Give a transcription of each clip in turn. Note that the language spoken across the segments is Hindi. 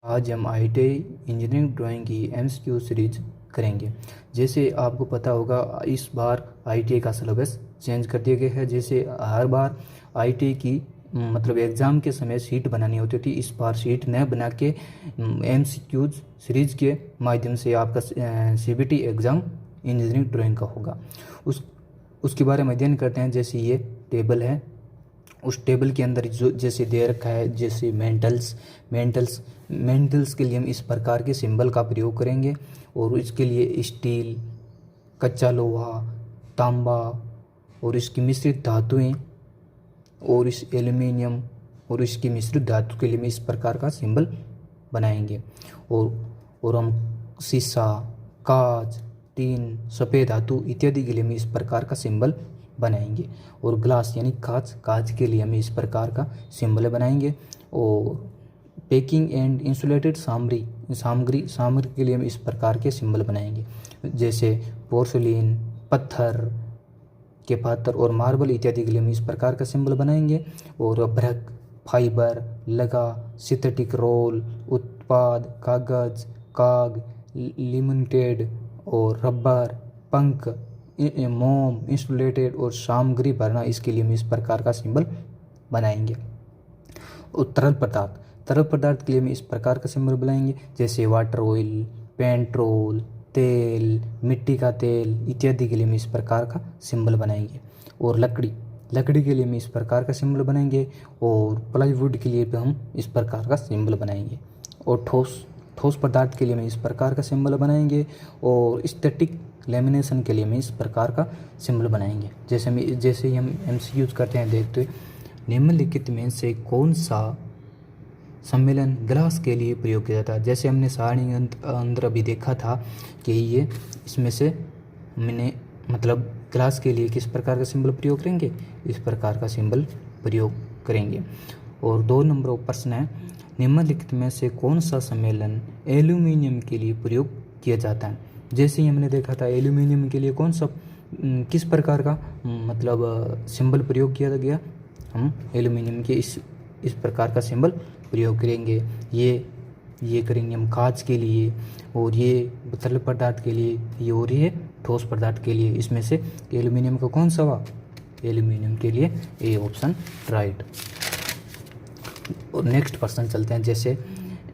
आज हम आईटीआई इंजीनियरिंग ड्राइंग की एमसीक्यू सीरीज करेंगे। जैसे आपको पता होगा इस बार आईटीआई का सिलेबस चेंज कर दिया गया है। जैसे हर बार आईटीआई की मतलब एग्ज़ाम के समय शीट बनानी होती थी, इस बार शीट न बना के एमसीक्यूज सीरीज के माध्यम से आपका सीबीटी एग्ज़ाम इंजीनियरिंग ड्राइंग का होगा। उसके बारे में अध्ययन करते हैं। जैसे ये टेबल है, उस टेबल के अंदर जो जैसे दे रखा है, जैसे मेंटल्स के लिए हम इस प्रकार के सिंबल का प्रयोग करेंगे। और इसके लिए स्टील, कच्चा लोहा, तांबा और इसकी मिश्रित धातुएं और इस एल्युमिनियम और इसकी मिश्रित धातु के लिए हम इस प्रकार का सिंबल बनाएंगे। और हम शीशा, कांच, टीन, सफ़ेद धातु इत्यादि के लिए हम इस प्रकार का सिंबल बनाएंगे। और ग्लास यानी कांच के लिए हम इस प्रकार का सिंबल बनाएंगे। और पैकिंग एंड इंसुलेटेड सामग्री के लिए हम इस प्रकार के सिंबल बनाएंगे। जैसे पोर्सिलीन, पत्थर के पात्र और मार्बल इत्यादि के लिए हम इस प्रकार का सिंबल बनाएंगे। और अभ्रक, फाइबर, लगा, सिंथेटिक रोल, उत्पाद, कागज, काग, लिमिटेड और रबर, पंख, मोम, इंसुलेटेड और सामग्री भरना, इसके लिए हम इस प्रकार का सिंबल बनाएंगे। और तरल पदार्थ के लिए हम इस प्रकार का सिंबल बनाएंगे। जैसे वाटर ऑयल, पेट्रोल, तेल, मिट्टी का तेल इत्यादि के लिए हम इस प्रकार का सिंबल बनाएंगे। और लकड़ी के लिए हम इस प्रकार का सिंबल बनाएंगे। और प्लाईवुड के लिए भी हम इस प्रकार का सिंबल बनाएंगे। और ठोस पदार्थ के लिए हम इस प्रकार का सिंबल बनाएंगे। और स्टैटिक लेमिनेशन के लिए हम इस प्रकार का सिंबल बनाएंगे। जैसे ही हम एमसीक्यूज करते हैं, देखते हैं निम्नलिखित में से कौन सा सम्मेलन ग्लास के लिए प्रयोग किया जाता है। जैसे हमने सारणी अंदर अभी देखा था कि ये इसमें से मैंने मतलब ग्लास के लिए किस प्रकार का सिंबल प्रयोग करेंगे, इस प्रकार का सिंबल प्रयोग करेंगे। और 2 नंबर प्रश्न है, निम्नलिखित में से कौन सा सम्मेलन एल्यूमिनियम के लिए प्रयोग किया जाता है। जैसे ही हमने देखा था एल्यूमिनियम के लिए कौन सा किस प्रकार का मतलब सिंबल प्रयोग किया गया, हम एल्यूमिनियम के इस प्रकार का सिंबल प्रयोग करेंगे। ये करेंगे हम कांच के लिए, और ये तरल पदार्थ के लिए, और ये ठोस पदार्थ के लिए। इसमें से एल्यूमिनियम का कौन सा हुआ, एल्यूमिनियम के लिए ए ऑप्शन राइट। और नेक्स्ट प्रश्न चलते हैं। जैसे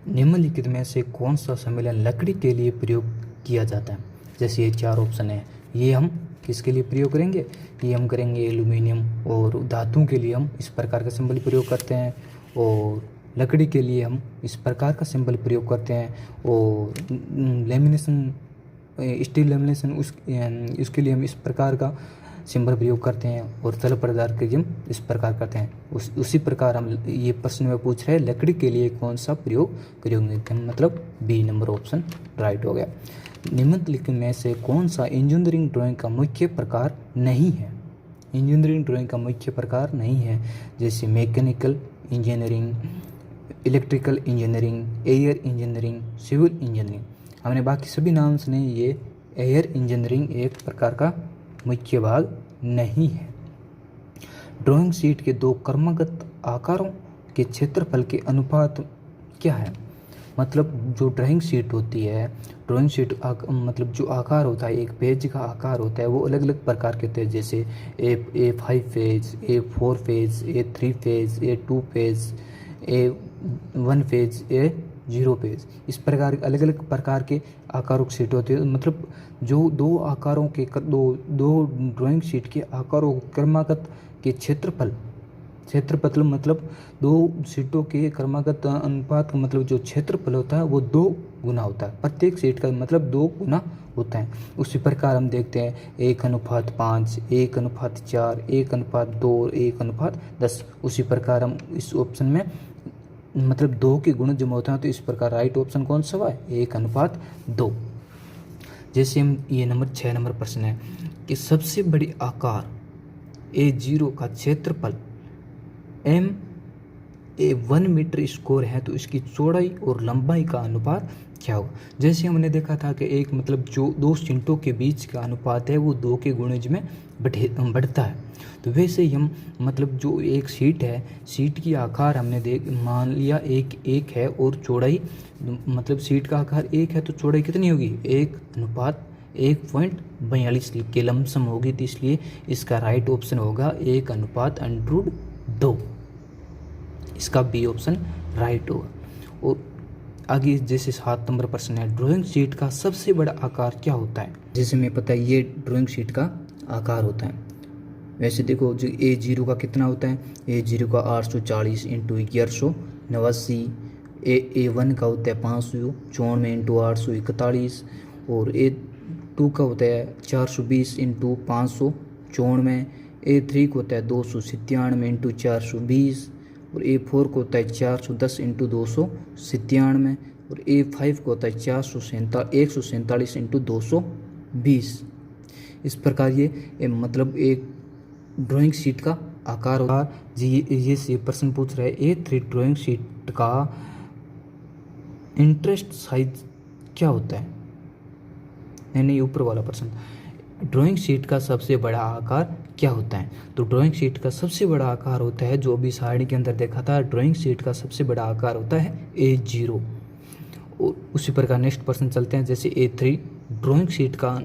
निम्नलिखित में से कौन सा सम्मेलन लकड़ी के लिए प्रयोग किया जाता है। जैसे ये 4 ऑप्शन है, ये हम किसके लिए प्रयोग करेंगे, ये हम करेंगे एल्यूमिनियम। और धातु के लिए हम इस प्रकार का सिंबल प्रयोग करते हैं। और लकड़ी के लिए हम इस प्रकार का सिंबल प्रयोग करते हैं। और लेमिनेशन, स्टील लेमिनेशन उसके लिए हम इस प्रकार का सिंबल प्रयोग करते हैं। और तरल पदार्थ के लिए हम इस प्रकार करते हैं। उसी प्रकार हम ये प्रश्न में पूछ रहे हैं लकड़ी के लिए कौन सा प्रयोग करेंगे, मतलब बी नंबर ऑप्शन राइट हो गया। निम्नलिखित में से कौन सा इंजीनियरिंग ड्राइंग का मुख्य प्रकार नहीं है। इंजीनियरिंग ड्राइंग का मुख्य प्रकार नहीं है। जैसे mechanical engineering, electrical engineering, air engineering, civil engineering. हमने बाकी सभी नाम सुने, ये एयर इंजीनियरिंग एक प्रकार का मुख्य भाग नहीं है। ड्राइंग शीट के 2 क्रमागत आकारों के क्षेत्रफल के अनुपात क्या है। मतलब जो ड्राइंग शीट होती है, ड्राइंग शीट मतलब जो आकार होता है, एक पेज का आकार होता है, वो अलग अलग प्रकार के होते हैं। जैसे A5 page, A4 page, A3 page, A2 page, A1 page, A0 page. इस प्रकार अलग अलग प्रकार के आकारों की शीट होती है। मतलब जो दो आकारों के दो ड्राइंग शीट के आकारों क्रमागत के क्षेत्रफल मतलब 2 शीटों के क्रमागत अनुपात का मतलब जो क्षेत्रफल होता है वो 2 गुना होता है। प्रत्येक शीट का मतलब 2 गुना होता है। उसी प्रकार हम देखते हैं 1:5, 1:4, 1:2, 1:10। उसी प्रकार हम इस ऑप्शन में मतलब 2 के गुण जमा होते हैं। तो इस प्रकार राइट ऑप्शन कौन सा हुआ है, 1:2। जैसे हम ये 6 नंबर प्रश्न है कि सबसे बड़ी आकार A0 का क्षेत्रफल M1 मीटर स्क्वायर है, तो इसकी चौड़ाई और लंबाई का अनुपात क्या होगा। जैसे हमने देखा था कि एक मतलब जो 2 शीटों के बीच का अनुपात है वो 2 के गुणज में बढ़ता है। तो वैसे ही हम मतलब जो एक सीट है, सीट की आकार हमने मान लिया एक है और चौड़ाई मतलब सीट का आकार 1 है तो चौड़ाई कितनी होगी 1:1.42 के लमसम होगी। तो इसलिए इसका राइट ऑप्शन होगा 1:2। इसका बी ऑप्शन राइट होगा। और आगे जैसे 7 नंबर प्रश्न है, ड्राइंग शीट का सबसे बड़ा आकार क्या होता है। जैसे हमें पता है ये ड्राइंग शीट का आकार होता है। वैसे देखो जो A0 का कितना होता है, A0 का 840 इंटू 1189, A1 का होता है 594 इंटू 841, और A2 का होता है 420 इंटू 594, A3 को होता है 297 इंटू 420, और A4 को होता है 410 इंटू 297, और A5 को होता है 147 इंटू 220। इस प्रकार ये मतलब एक ड्राइंग शीट का आकार होता है। ये प्रश्न पूछ रहा है A3 ड्राइंग शीट का इंटरेस्ट साइज क्या होता है। नहीं ऊपर वाला प्रश्न, ड्राइंग शीट का सबसे बड़ा आकार क्या होता है। तो ड्राइंग शीट का सबसे बड़ा आकार होता है जो अभी सारणी के अंदर देखा था, ड्राइंग शीट का सबसे बड़ा आकार होता है A0। और उसी प्रकार नेक्स्ट प्रश्न चलते हैं। जैसे A3 ड्राइंग शीट का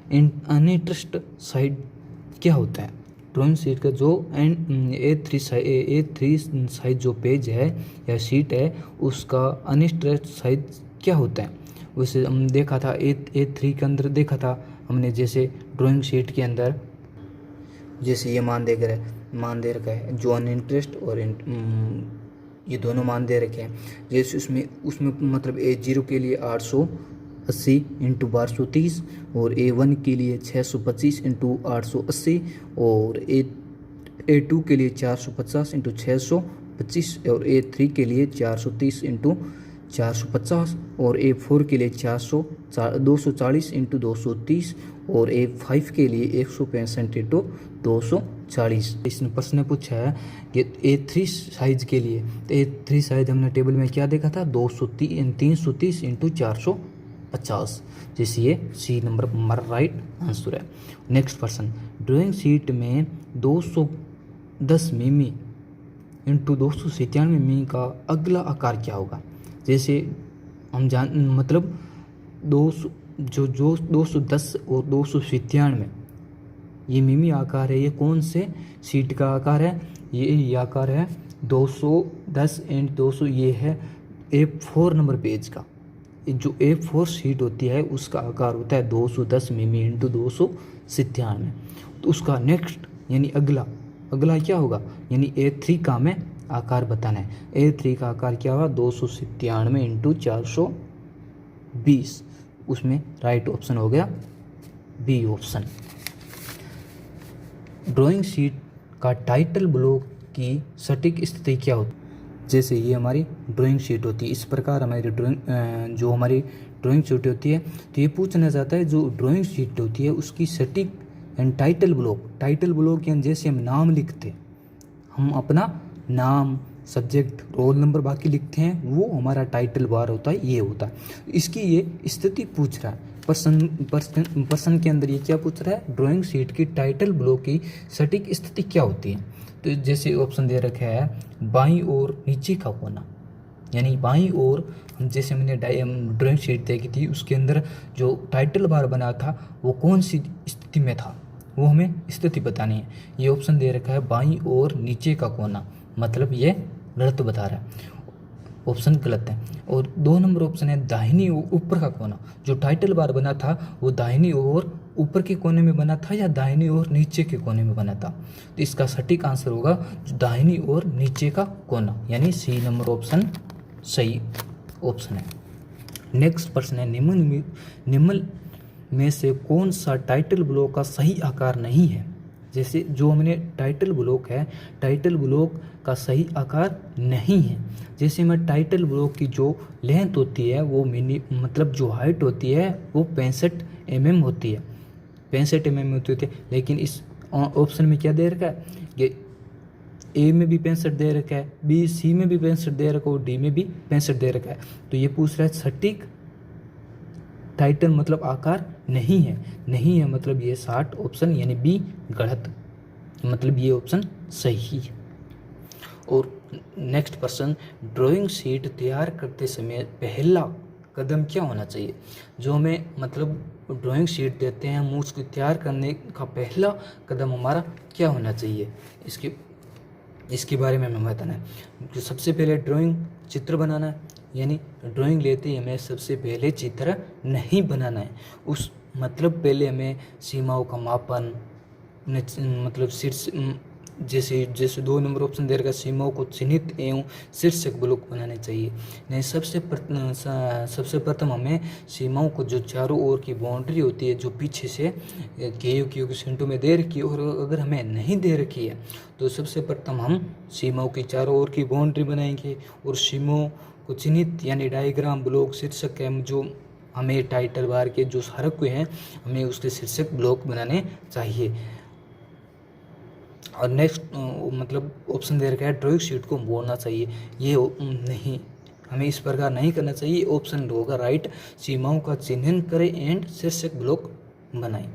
अनइंटरेस्ट साइड क्या होता है। ड्राइंग शीट का जो A3 साइज जो पेज है या शीट है उसका अनइंटरेस्ट साइज क्या होता है। वैसे हम देखा था A3 के अंदर देखा था हमने, जैसे ड्राइंग शीट के अंदर जैसे ये मान दे रखा है जो अनइंटरेस्ट और ये दोनों मान दे रखे हैं। जैसे उसमें मतलब A0 के लिए 880 इंटू 1230, और A1 के लिए 625 इंटू 880, और A2 के लिए 450 इंटू 625, और A3 के लिए 430 इंटू 450, और A4 के लिए 240 इंटू 230, और A5 के लिए 165 इंटू 240। इसने प्रश्न पूछा है कि A3 साइज के लिए, तो A3 साइज हमने टेबल में क्या देखा था 330 इंटू 450। जैसे ये सी नंबर हमारा राइट आंसर है। नेक्स्ट प्रश्न, ड्राइंग शीट में 210 मिमी इंटू 297 मिमी का अगला आकार क्या होगा। जैसे हम मतलब 210 और 297 ये मिमी आकार है, ये कौन से शीट का आकार है। ये आकार है 210 एंड 200, ये है A4 नंबर पेज का। जो A4 शीट होती है उसका आकार होता है 210 मिमी इंटू 297। तो उसका नेक्स्ट यानी अगला क्या होगा, यानी A3 का हमें आकार बताना है। A3 का आकार क्या होगा 297 इंटू 420। उसमें राइट ऑप्शन हो गया बी ऑप्शन। ड्राइंग शीट का टाइटल ब्लॉक की सटीक स्थिति क्या होती है। जैसे ये हमारी ड्राइंग शीट होती है, इस प्रकार हमारी हमारी ड्राइंग शीट होती है। तो ये पूछना चाहता है जो ड्राइंग शीट होती है उसकी सटीक एंड टाइटल ब्लॉक यानी जैसे हम नाम लिखते हैं, हम अपना नाम सब्जेक्ट रोल नंबर बाकी लिखते हैं, वो हमारा टाइटल बार होता है, ये होता है। इसकी ये स्थिति पूछ रहा है प्रश्न के अंदर। ये क्या पूछ रहा है, ड्राइंग शीट की टाइटल ब्लॉक की सटीक स्थिति क्या होती है। तो जैसे ऑप्शन दे रखा है बाईं ओर नीचे का कोना, यानी बाईं ओर जैसे मैंने ड्राइंग शीट देखी थी उसके अंदर जो टाइटल बार बना था वो कौन सी स्थिति में था, वो हमें स्थिति बतानी है। ये ऑप्शन दे रखा है बाईं ओर नीचे का कोना, मतलब ये गलत बता रहा है, ऑप्शन गलत है। और 2 नंबर ऑप्शन है दाहिनी ओर ऊपर का कोना। जो टाइटल बार बना था वो दाहिनी ओर ऊपर के कोने में बना था या दाहिनी ओर नीचे के कोने में बना था। तो इसका सटीक आंसर होगा जो दाहिनी ओर नीचे का कोना, यानी सी नंबर ऑप्शन सही ऑप्शन है। नेक्स्ट प्रश्न है निम्न में से कौन सा टाइटल ब्लॉक का सही आकार नहीं है। जैसे जो हमने टाइटल ब्लॉक है, टाइटल ब्लॉक का सही आकार नहीं है। जैसे मैं टाइटल ब्लॉक की जो लेंथ होती है वो मतलब जो हाइट होती है वो 65 mm होती है, 65 mm होती है। लेकिन इस ऑप्शन में क्या दे रखा है कि ए में भी 65 दे रखा है, बी सी में भी 65 दे रखा है और डी में भी 65 दे रखा है। तो ये पूछ रहा है सटीक टाइटल मतलब आकार नहीं है मतलब ये 60 ऑप्शन यानी बी गलत। मतलब ये ऑप्शन सही है। और नेक्स्ट प्रश्न, ड्राइंग शीट तैयार करते समय पहला कदम क्या होना चाहिए? जो हमें मतलब ड्राइंग शीट देते हैं, हम उसको तैयार करने का पहला कदम हमारा क्या होना चाहिए, इसके बारे में हमें बताना है। तो सबसे पहले ड्राइंग चित्र बनाना है, यानी ड्राइंग लेते ही हमें सबसे पहले चित्र नहीं बनाना है। उस मतलब पहले हमें सीमाओं का मापन, मतलब शीर्ष, जैसे 2 नंबर ऑप्शन दे रखा, सीमाओं को चिन्हित एवं शीर्षक ब्लॉक बनाने चाहिए। नहीं, सबसे प्रथम हमें सीमाओं को, जो चारों ओर की बाउंड्री होती है, जो पीछे से के सेंटों में दे रखी है, और अगर हमें नहीं दे रखी है तो सबसे प्रथम हम सीमाओं की चारों ओर की बाउंड्री बनाएंगे और सीमाओं को चिन्हित यानी डायग्राम ब्लॉक शीर्षक है, जो हमें टाइटल बार के जो हरक हुए हैं हमें उसके शीर्षक ब्लॉक बनाने चाहिए। और नेक्स्ट मतलब ऑप्शन दे रखा है ड्राइंग शीट को मोड़ना चाहिए, ये नहीं, हमें इस प्रकार नहीं करना चाहिए। ऑप्शन होगा राइट, सीमाओं का चिन्हन करें एंड शीर्षक ब्लॉक बनाएं।